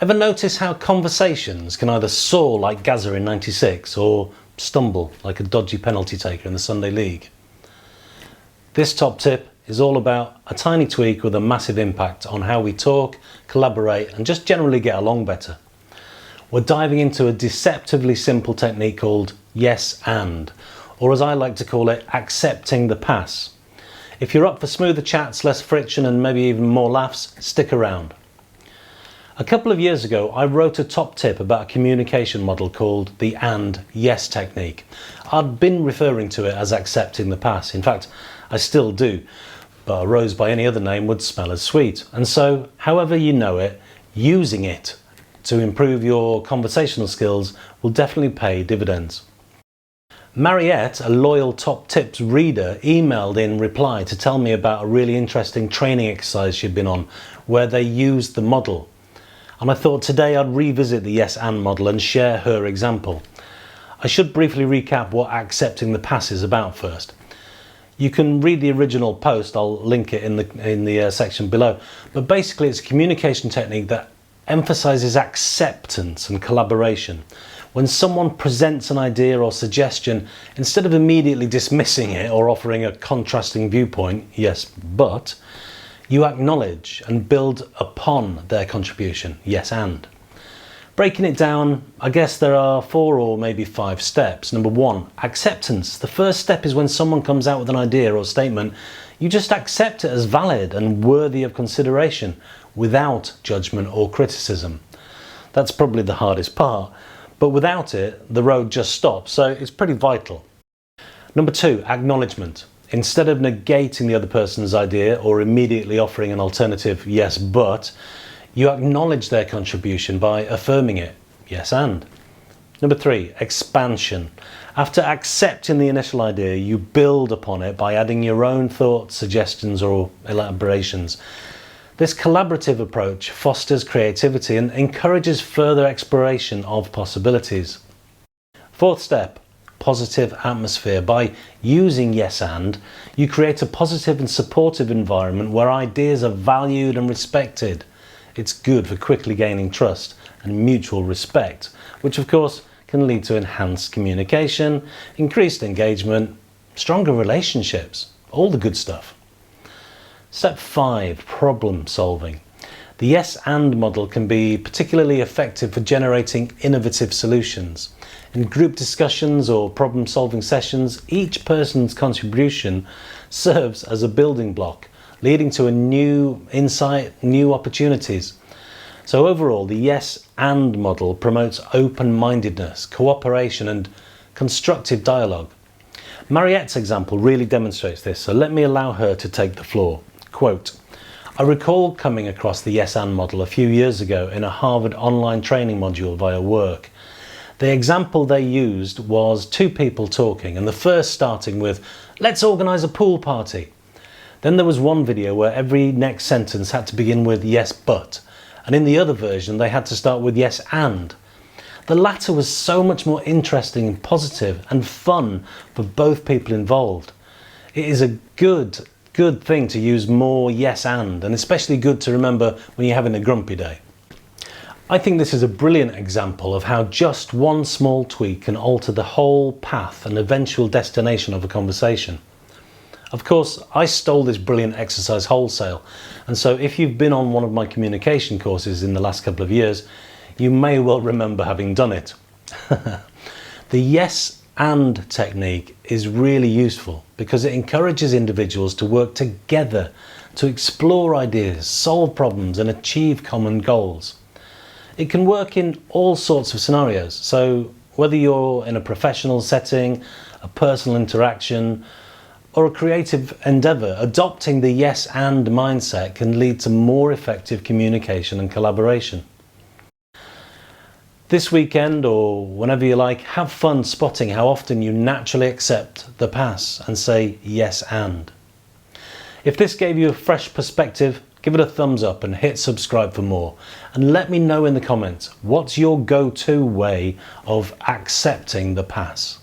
Ever notice how conversations can either soar like Gaza in '96 or stumble like a dodgy penalty taker in the Sunday League? This top tip is all about a tiny tweak with a massive impact on how we talk, collaborate and just generally get along better. We're diving into a deceptively simple technique called yes and, or as I like to call it, accepting the pass. If you're up for smoother chats, less friction and maybe even more laughs, stick around. A couple of years ago, I wrote a top tip about a communication model called the and yes technique. I'd been referring to it as accepting the pass. In fact, I still do, but a rose by any other name would smell as sweet. And so, however you know it, using it to improve your conversational skills will definitely pay dividends. Mariette, a loyal top tips reader, emailed in reply to tell me about a really interesting training exercise she'd been on where they used the model. And I thought today I'd revisit the yes and model and share her example. I should briefly recap what accepting the pass is about first. You can read the original post, I'll link it in the section below, but basically it's a communication technique that emphasizes acceptance and collaboration. When someone presents an idea or suggestion, instead of immediately dismissing it or offering a contrasting viewpoint, yes, but, you acknowledge and build upon their contribution, yes and. Breaking it down, I guess there are 4 or maybe 5 steps. Number 1, acceptance. The first step is when someone comes out with an idea or statement, you just accept it as valid and worthy of consideration without judgment or criticism. That's probably the hardest part, but without it, the road just stops, so it's pretty vital. Number 2, acknowledgement. Instead of negating the other person's idea or immediately offering an alternative yes but, you acknowledge their contribution by affirming it, yes and. Number 3, expansion. After accepting the initial idea, you build upon it by adding your own thoughts, suggestions or elaborations. This collaborative approach fosters creativity and encourages further exploration of possibilities. 4th step, positive atmosphere. By using yes and, you create a positive and supportive environment where ideas are valued and respected. It's good for quickly gaining trust and mutual respect, which of course can lead to enhanced communication, increased engagement, stronger relationships, all the good stuff. Step 5, problem solving. The yes and model can be particularly effective for generating innovative solutions. In group discussions or problem solving sessions, each person's contribution serves as a building block, leading to a new insight, new opportunities. So overall, the yes and model promotes open-mindedness, cooperation and constructive dialogue. Mariette's example really demonstrates this, so let me allow her to take the floor. Quote, I recall coming across the yes and model a few years ago in a Harvard online training module via work. The example they used was 2 people talking, and the first starting with, let's organise a pool party. Then there was one video where every next sentence had to begin with yes but, and in the other version they had to start with yes and. The latter was so much more interesting and positive and fun for both people involved. It is a good thing to use more yes and especially good to remember when you're having a grumpy day. I think this is a brilliant example of how just one small tweak can alter the whole path and eventual destination of a conversation. Of course, I stole this brilliant exercise wholesale, and so if you've been on one of my communication courses in the last couple of years, you may well remember having done it. The yes and technique is really useful because it encourages individuals to work together to explore ideas, solve problems and achieve common goals. It can work in all sorts of scenarios, so whether you're in a professional setting, a personal interaction or a creative endeavour, adopting the yes and mindset can lead to more effective communication and collaboration. This weekend or whenever you like, have fun spotting how often you naturally accept the pass and say yes and. If this gave you a fresh perspective, give it a thumbs up and hit subscribe for more. And let me know in the comments, what's your go-to way of accepting the pass?